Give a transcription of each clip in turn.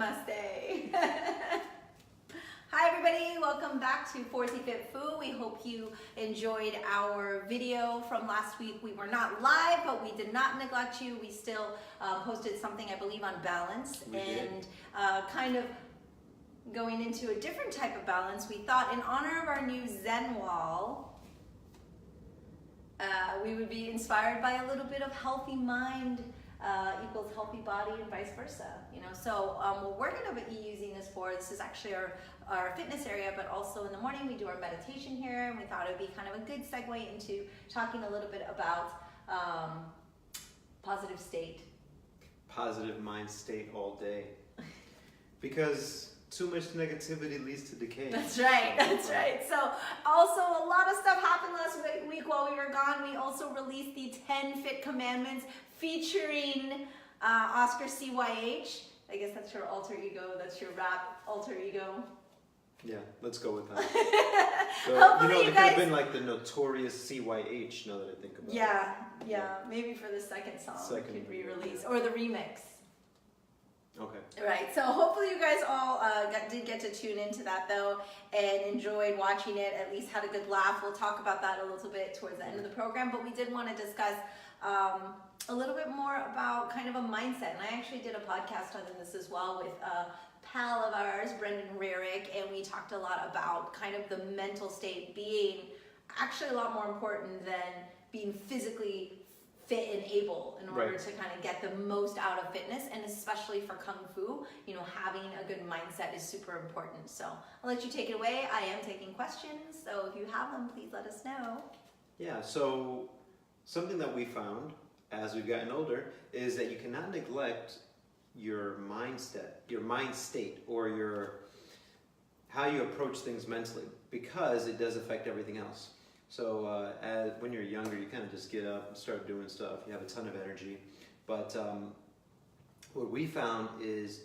Namaste. Hi everybody, welcome back to Forty Fit Fu. We hope you enjoyed our video from last week. We were not live, but we did not neglect you. We still posted something, I believe, on balance kind of going into a different type of balance. We thought in honor of our new Zen wall, we would be inspired by a little bit of healthy mind equals healthy body and vice versa, you know. So what we're going to be using this for, this is actually our fitness area, but also in the morning we do our meditation here, and we thought it would be kind of a good segue into talking a little bit about positive state. Positive mind state all day. Because too much negativity leads to decay. That's right, that's right. So also a lot of stuff happened last week while we were gone. We also released the 10 Fit Commandments featuring Oscar CYH. I guess that's your alter ego, that's your rap alter ego. Yeah, let's go with that. So, you know, it could have been like the notorious CYH, now that I think about it. Yeah, maybe for the second song we could re-release, or the remix. Okay. Right, so hopefully you guys all did get to tune into that though and enjoyed watching it, at least had a good laugh. We'll talk about that a little bit towards the end of the program, but we did want to discuss a little bit more about kind of a mindset. And I actually did a podcast on this as well with a pal of ours, Brendan Rarick, and we talked a lot about kind of the mental state being actually a lot more important than being physically fit and able in order to kind of get the most out of fitness, and especially for Kung Fu, you know, having a good mindset is super important. So I'll let you take it away. I am taking questions, so if you have them, please let us know. Yeah, so something that we found as we've gotten older is that you cannot neglect your mind state, or how you approach things mentally, because it does affect everything else. So when you're younger, you kind of just get up and start doing stuff. You have a ton of energy. But what we found is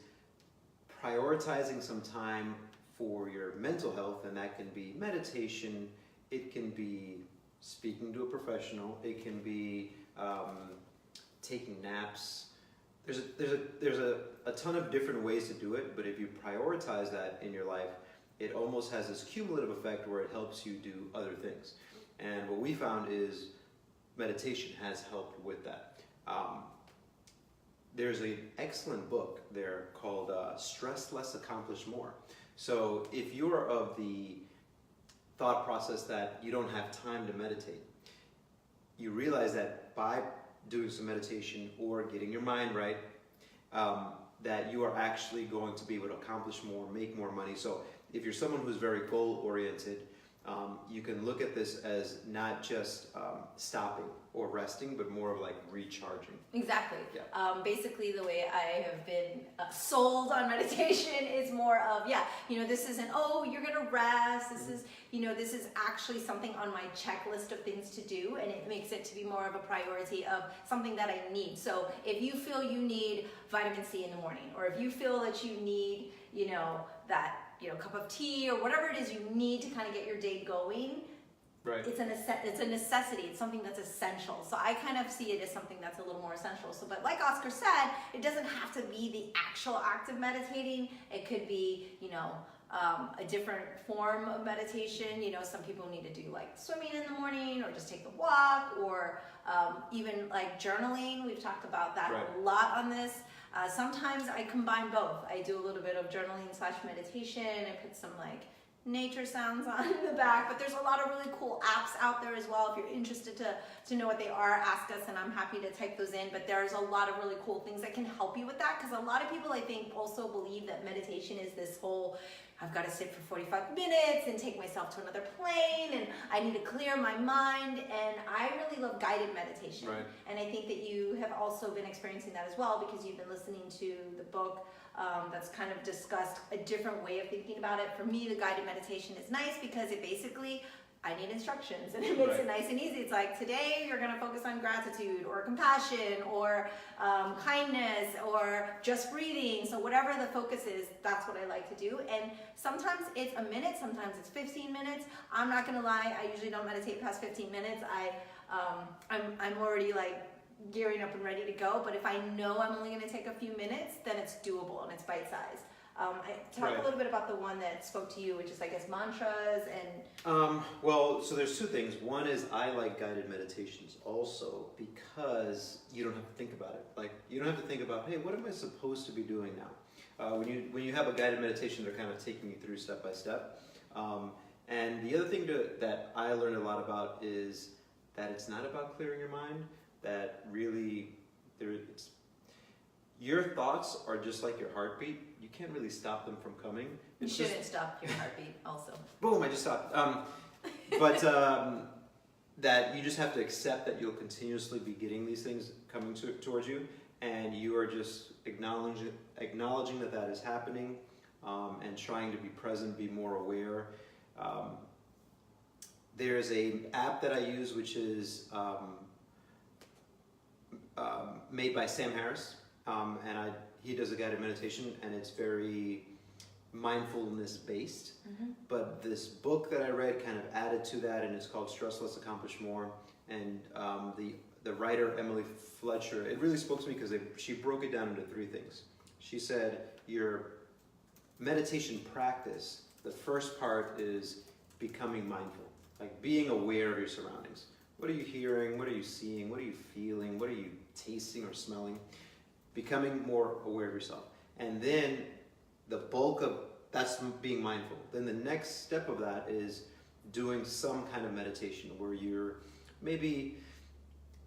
prioritizing some time for your mental health, and that can be meditation, it can be speaking to a professional, it can be taking naps. There's a ton of different ways to do it, but if you prioritize that in your life, it almost has this cumulative effect where it helps you do other things. And what we found is meditation has helped with that. There's an excellent book there called Stress Less, Accomplish More. So if you're of the thought process that you don't have time to meditate, you realize that by doing some meditation or getting your mind right, that you are actually going to be able to accomplish more, make more money. So if you're someone who's very goal-oriented, you can look at this as not just stopping or resting, but more of like recharging. Exactly. Yeah. Basically, the way I have been sold on meditation is more of, this isn't, oh, you're gonna rest. This is, this is actually something on my checklist of things to do, and it makes it to be more of a priority of something that I need. So if you feel you need vitamin C in the morning, or if you feel that you need, that cup of tea or whatever it is you need to kind of get your day going, it's a necessity. It's something that's essential. So I kind of see it as something that's a little more essential. So, but like Oscar said, it doesn't have to be the actual act of meditating. It could be, a different form of meditation. Some people need to do like swimming in the morning, or just take the walk, or even like journaling. We've talked about that a lot on this. Sometimes I combine both. I do a little bit of journaling / meditation. I put some like nature sounds on in the back, but there's a lot of really cool apps out there as well. If you're interested to know what they are, ask us and I'm happy to type those in. But there's a lot of really cool things that can help you with that, because a lot of people, I think, also believe that meditation is this whole, I've got to sit for 45 minutes and take myself to another plane, and I need to clear my mind. And I really love guided meditation. And I think that you have also been experiencing that as well, because you've been listening to the book that's kind of discussed a different way of thinking about it. For me, the guided meditation is nice because it basically, I need instructions, and it makes it nice and easy. It's like, today you're going to focus on gratitude or compassion or kindness or just breathing. So whatever the focus is, that's what I like to do. And sometimes it's a minute, sometimes it's 15 minutes. I'm not going to lie, I usually don't meditate past 15 minutes. I'm already like gearing up and ready to go. But if I know I'm only going to take a few minutes, then it's doable and it's bite-sized. Talk a little bit about the one that spoke to you, which is, I guess, mantras and... Well, so there's two things. One is I like guided meditations also because you don't have to think about it. Like, you don't have to think about, hey, what am I supposed to be doing now? When you have a guided meditation, they're kind of taking you through step by step. And the other thing that I learned a lot about is that it's not about clearing your mind, that really your thoughts are just like your heartbeat. You can't really stop them from coming. You shouldn't stop your heartbeat also. Boom, I just stopped. That you just have to accept that you'll continuously be getting these things coming towards you, and you are just acknowledging that is happening, and trying to be present, be more aware. There's an app that I use which is made by Sam Harris, and he does a guided meditation, and it's very mindfulness based. Mm-hmm. But this book that I read kind of added to that, and it's called Stress Less, Accomplish More. And the writer Emily Fletcher, it really spoke to me because she broke it down into three things. She said your meditation practice, the first part is becoming mindful, like being aware of your surroundings. What are you hearing? What are you seeing? What are you feeling? What are you tasting or smelling? Becoming more aware of yourself. And then the bulk of that's being mindful. Then the next step of that is doing some kind of meditation where you're maybe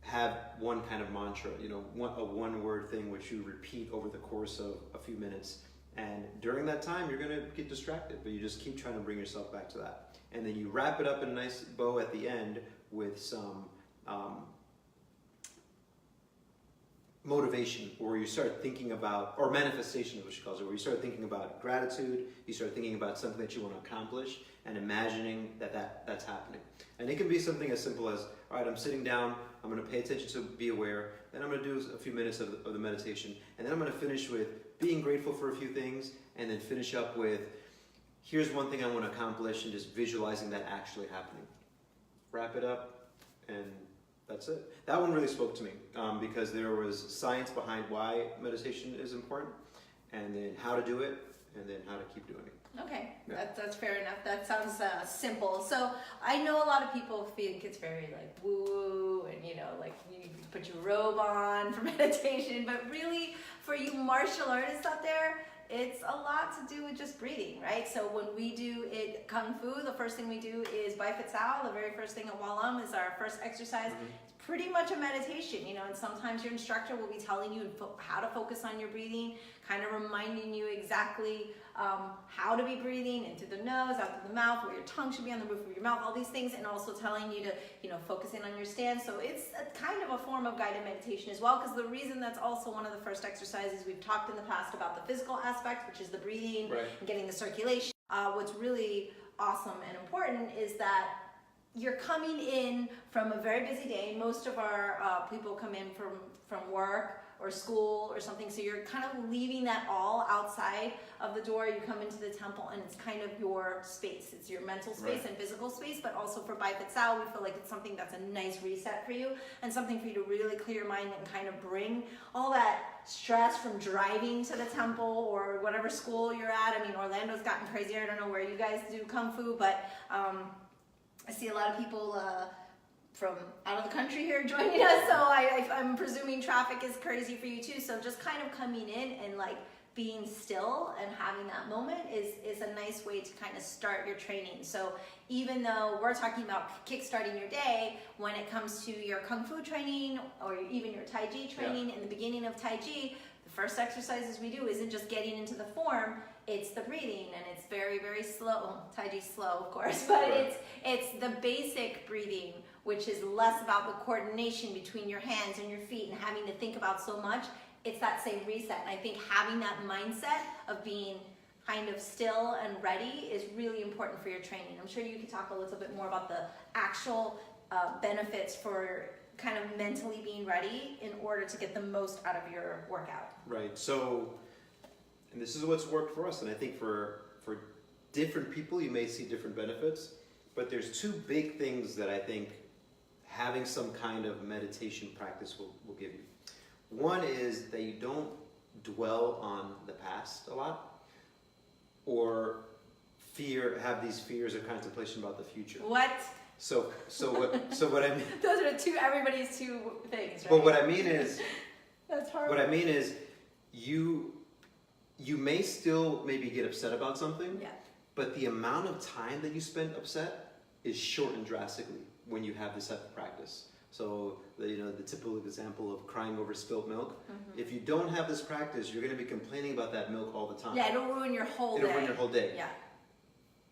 have one kind of mantra, a one-word thing which you repeat over the course of a few minutes. And during that time, you're going to get distracted, but you just keep trying to bring yourself back to that. And then you wrap it up in a nice bow at the end with some motivation, or you start thinking about, or manifestation is what she calls it, where you start thinking about gratitude, you start thinking about something that you want to accomplish, and imagining that's happening. And it can be something as simple as, all right, I'm sitting down, I'm going to pay attention to be aware, then I'm going to do a few minutes of the meditation, and then I'm going to finish with being grateful for a few things, and then finish up with, here's one thing I want to accomplish, and just visualizing that actually happening. Wrap it up, and that's it. That one really spoke to me because there was science behind why meditation is important, and then how to do it, and then how to keep doing it. Okay, yeah. That's fair enough. That sounds simple. So I know a lot of people think it's very like woo, and like you put your robe on for meditation, but really for you martial artists out there, it's a lot to do with just breathing, right? So when we do it Kung Fu, the first thing we do is Bai Fit Sao. The very first thing at Walam is our first exercise. Mm-hmm. It's pretty much a meditation, and sometimes your instructor will be telling you how to focus on your breathing, kind of reminding you exactly how to be breathing in through the nose, out through the mouth, where your tongue should be on the roof of your mouth, all these things, and also telling you to, focus in on your stance. So it's a kind of a form of guided meditation as well, because the reason that's also one of the first exercises we've talked in the past about the physical aspect, which is the breathing, right, and getting the circulation. What's really awesome and important is that you're coming in from a very busy day. Most of our people come in from work or school or something, so you're kind of leaving that all outside of the door. You come into the temple and it's kind of your space. It's your mental space, right, and physical space, but also for Bai Fit Sao, we feel like it's something that's a nice reset for you and something for you to really clear your mind and kind of bring all that stress from driving to the temple or whatever school you're at. I mean, Orlando's gotten crazier. I don't know where you guys do Kung Fu, but I see a lot of people from out of the country here joining us, so I'm presuming traffic is crazy for you too. So just kind of coming in and like being still and having that moment is a nice way to kind of start your training. So even though we're talking about kickstarting your day, when it comes to your Kung Fu training or even your Tai Chi training, in the beginning of Tai Chi, the first exercises we do isn't just getting into the form, it's the breathing, and it's very, very slow. Tai Chi's slow, of course, but it's the basic breathing, which is less about the coordination between your hands and your feet and having to think about so much. It's that same reset. And I think having that mindset of being kind of still and ready is really important for your training. I'm sure you could talk a little bit more about the actual benefits for kind of mentally being ready in order to get the most out of your workout. Right. So, and this is what's worked for us. And I think for different people, you may see different benefits. But there's two big things that I think having some kind of meditation practice will give you. One is that you don't dwell on the past a lot, or have these fears or contemplation about the future. What? So what I mean. Those are everybody's two things, right? But what I mean is. That's hard. What I mean is, you may still maybe get upset about something. Yeah. But the amount of time that you spend upset is shortened drastically when you have this type of practice. So the typical example of crying over spilt milk. Mm-hmm. If you don't have this practice, you're going to be complaining about that milk all the time. Yeah, it'll ruin your whole day. It'll ruin your whole day. Yeah.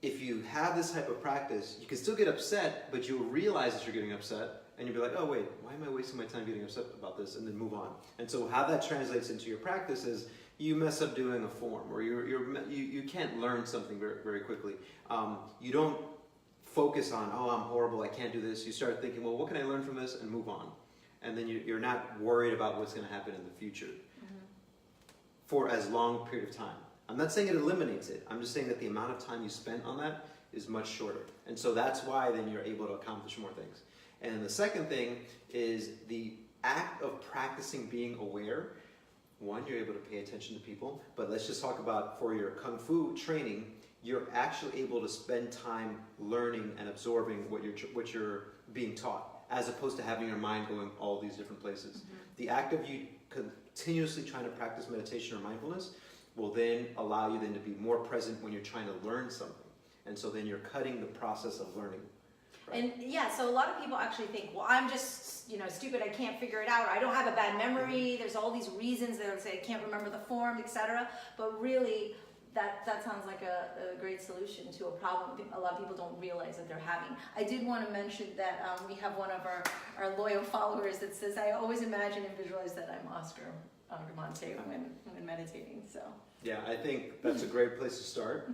If you have this type of practice, you can still get upset, but you'll realize that you're getting upset, and you'll be like, oh wait, why am I wasting my time getting upset about this, and then move on. And so how that translates into your practice is you mess up doing a form, or you can't learn something very, very quickly. You don't focus on, oh, I'm horrible, I can't do this. You start thinking, well, what can I learn from this, and move on. And then you're not worried about what's going to happen in the future for as long a period of time. I'm not saying it eliminates it. I'm just saying that the amount of time you spend on that is much shorter. And so that's why then you're able to accomplish more things. And then the second thing is the act of practicing being aware. One, you're able to pay attention to people, but let's just talk about for your Kung Fu training, you're actually able to spend time learning and absorbing what you're being taught, as opposed to having your mind going all these different places. Mm-hmm. The act of you continuously trying to practice meditation or mindfulness will then allow you then to be more present when you're trying to learn something. And so then you're cutting the process of learning. Right? And yeah, so a lot of people actually think, well, I'm just, stupid, I can't figure it out, or I don't have a bad memory, there's all these reasons that say I can't remember the form, etc. But really, that sounds like a great solution to a problem a lot of people don't realize that they're having. I did want to mention that we have one of our loyal followers that says, I always imagine and visualize that I'm Oscar Agramonte when meditating. So yeah, I think that's a great place to start.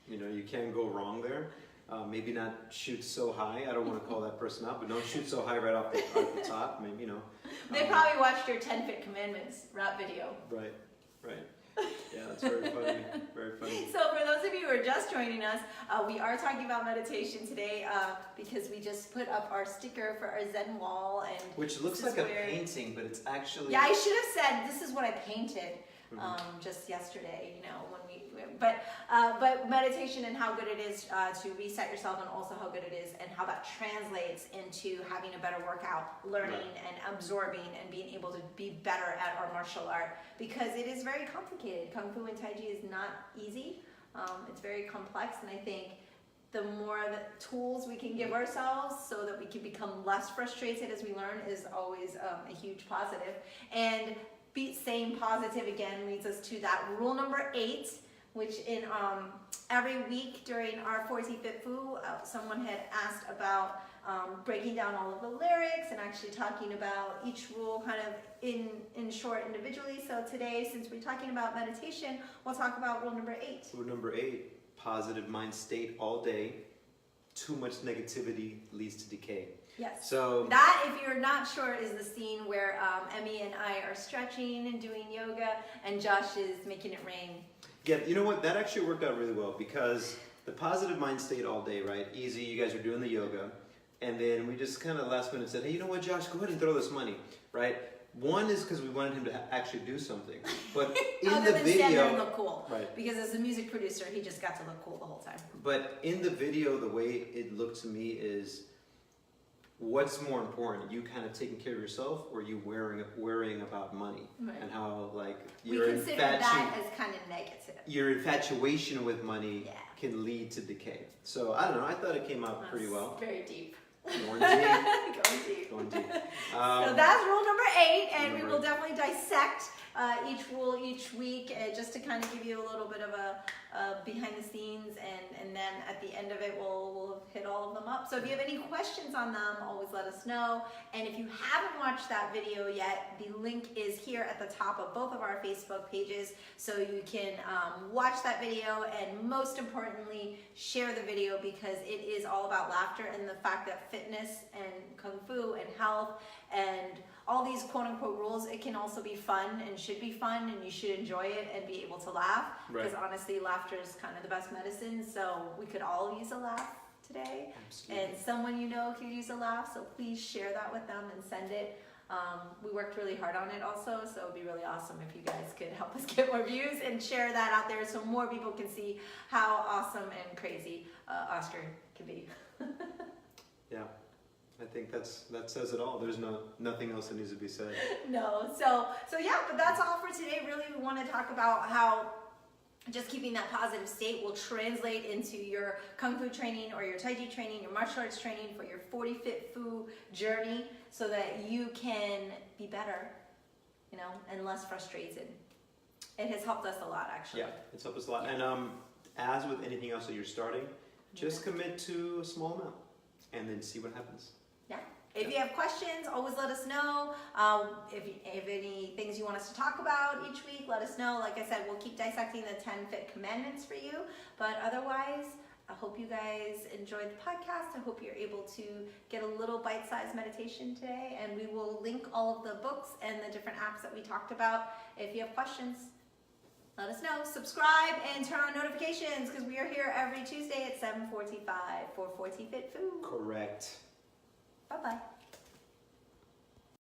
You can't go wrong there. Maybe not shoot so high. I don't want to call that person out, but don't shoot so high right off the top. Maybe, They probably watched your 10 Fit Commandments rap video. Right. Yeah, that's very funny. Very funny. So for those of you who are just joining us, we are talking about meditation today because we just put up our sticker for our Zen wall, and which looks like a painting, but it's actually. Yeah, I should have said this is what I painted just yesterday. But meditation and how good it is to reset yourself, and also how good it is and how that translates into having a better workout, learning and absorbing and being able to be better at our martial art, because it is very complicated. Kung Fu and Tai Chi is not easy. It's very complex, and I think the more tools we can give ourselves so that we can become less frustrated as we learn is always a huge positive. And staying positive again leads us to that rule number 8, which in every week during our 45th Fu, someone had asked about breaking down all of the lyrics and actually talking about each rule kind of in short individually. So today, since we're talking about meditation, we'll talk about rule number 8. Rule number 8, positive mind state all day. Too much negativity leads to decay. Yes. So that, if you're not sure, is the scene where Emmy and I are stretching and doing yoga, and Josh is making it rain. Yeah, you know what? That actually worked out really well, because the positive mind state all day, right? Easy. You guys are doing the yoga, and then we just kind of last minute said, hey, you know what, Josh? Go ahead and throw this money, right? One is because we wanted him to actually do something, but in Other the than video, stand there and look cool, right? Because as a music producer, he just got to look cool the whole time. But in the video, the way it looked to me is, what's more important, you kind of taking care of yourself, or you worrying about money, and how we consider that as kind of negative. Your infatuation with money can lead to decay. So I don't know. I thought it came out pretty well. Very deep. Going deep. Going deep. So that's rule number 8, and we will definitely dissect each rule each week, just to kind of give you a little bit of a behind the scenes, and then at the end of it we'll hit all of them up. So if you have any questions on them, always let us know. And if you haven't watched that video yet, the link is here at the top of both of our Facebook pages, so you can watch that video, and most importantly, share the video, because it is all about laughter and the fact that fitness and Kung Fu and health and all these quote-unquote rules, it can also be fun and should be fun, and you should enjoy it and be able to laugh, because honestly, laughter is kind of the best medicine. So we could all use a laugh today. Absolutely. And someone you know could use a laugh, so please share that with them and send it. We worked really hard on it also, so it'd be really awesome if you guys could help us get more views and share that out there so more people can see how awesome and crazy Oscar can be. Yeah, I think that says it all. There's nothing else that needs to be said. No, so yeah, but that's all for today. Really, we want to talk about how just keeping that positive state will translate into your Kung Fu training or your Tai Chi training, your martial arts training for your 40 Fit Fu journey so that you can be better, and less frustrated. It has helped us a lot, actually. Yeah, it's helped us a lot. And as with anything else that you're starting, just commit to a small amount and then see what happens. Yeah. If you have questions, always let us know. If any things you want us to talk about each week, let us know. Like I said, we'll keep dissecting the 10 Fit Commandments for you. But otherwise, I hope you guys enjoyed the podcast. I hope you're able to get a little bite-sized meditation today. And we will link all of the books and the different apps that we talked about. If you have questions, let us know. Subscribe and turn on notifications because we are here every Tuesday at 7:45 for 40 Fit Food. Correct. Bye-bye.